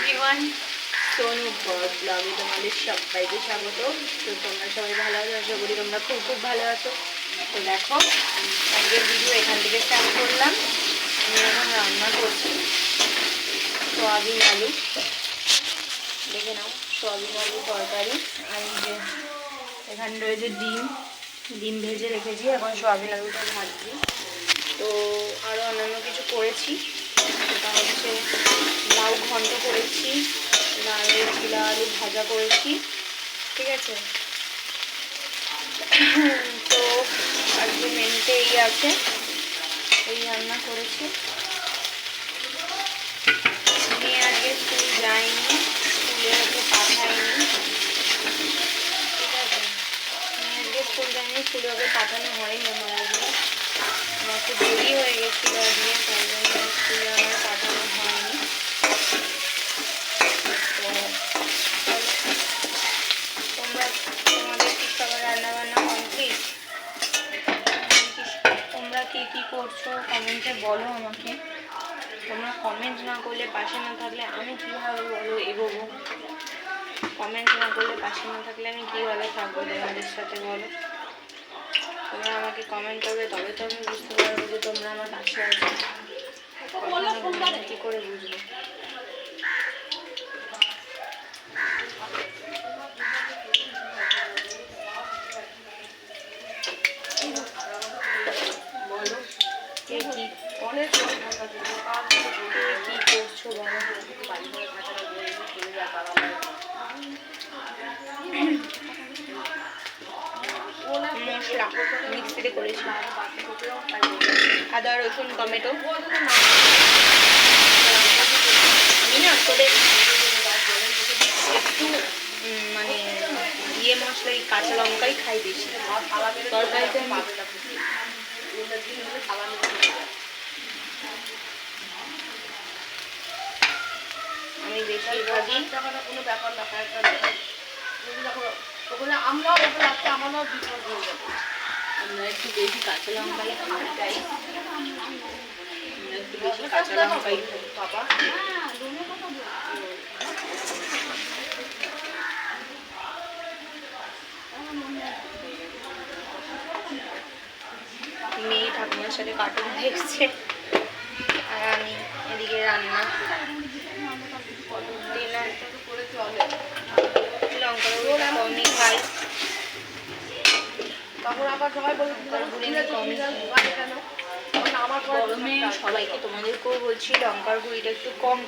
Everyone, Sonu ব্লগে তোমাদের সবাইকে স্বাগত। তো তোমরা সবাই ভালো আছো, আশা করি তোমরা খুব খুব ভালো আছো। তো দেখো, আজকের ভিডিও এখান থেকে স্টার্ট করলাম। আমি এখন রান্না করছি সোয়াবিন আলু, দেখে নাও, সোয়াবিন আলু তরকারি। আর যে এখানে রয়েছে ডিম ভেজে রেখেছি, এখন সোয়াবিন আলুটা ভাজছি। তো আরও অন্যান্য কিছু করেছি, সেটা হচ্ছে লাউ ঘন্ট করেছি, লাউয়ের ছিলা আলু ভাজা করেছি, ঠিক আছে। তো আজকে মেনুতে এই আছে, এই রান্না করেছি। মেয়ে আজকে স্কুল যায়নি, স্কুলে ওকে পাঠায়নি, ঠিক আছে। মেয়ে আজকে স্কুল যায়নি, স্কুলে ওকে পাঠানো হয়নি আমার আজকে। আমার একটু দেরি হয়ে গেছিল আজকে, তাই জন্য স্কুলে আমার পাঠানো হয়নি। তো তোমাদের কি সবার রান্নাবান্না কমপ্লিট? তোমরা কি করছো কমেন্টে বলো আমাকে। তোমরা কমেন্ট না করলে, পাশে না থাকলে আমি কীভাবে বলো এগোবো? কমেন্ট না করলে, পাশে না থাকলে আমি কীভাবে থাকবো তোমাদের সাথে বলো? তোমরা আমাকে কমেন্ট করবে, তবে তো আমি বুঝতে পারবো যে তোমরা আমার কাছে আছো। কী করে বুঝবো? বলো কে কি করছো বলো। মশলা মিক্সিতে করেছি, আদা রসুন টমেটো। আমি না আসলে একটু মানে ইয়ে মশলাই, কাঁচা লঙ্কাই খাই বেশি তরকারিতে। আমি বেশিরভাগই কোনো ব্যাপার না, ওখানে আমরাও ওখানে আসতে আমারও বিপদ হয়ে যাবে। আমরা একটু বেশি কাঁচা লঙ্কাই খাই, একটু বেশি কাঁচা লঙ্কাই খাই বাবা। মেয়ে ঠাকুমার সাথে কার্টুন দেখছে, আর আমি এদিকে রান্না। লঙ্কার গুঁড়ো কমই খাই, গরমে সবাইকে, তোমাদেরকেও বলছি লঙ্কার গুঁড়িটা একটু কম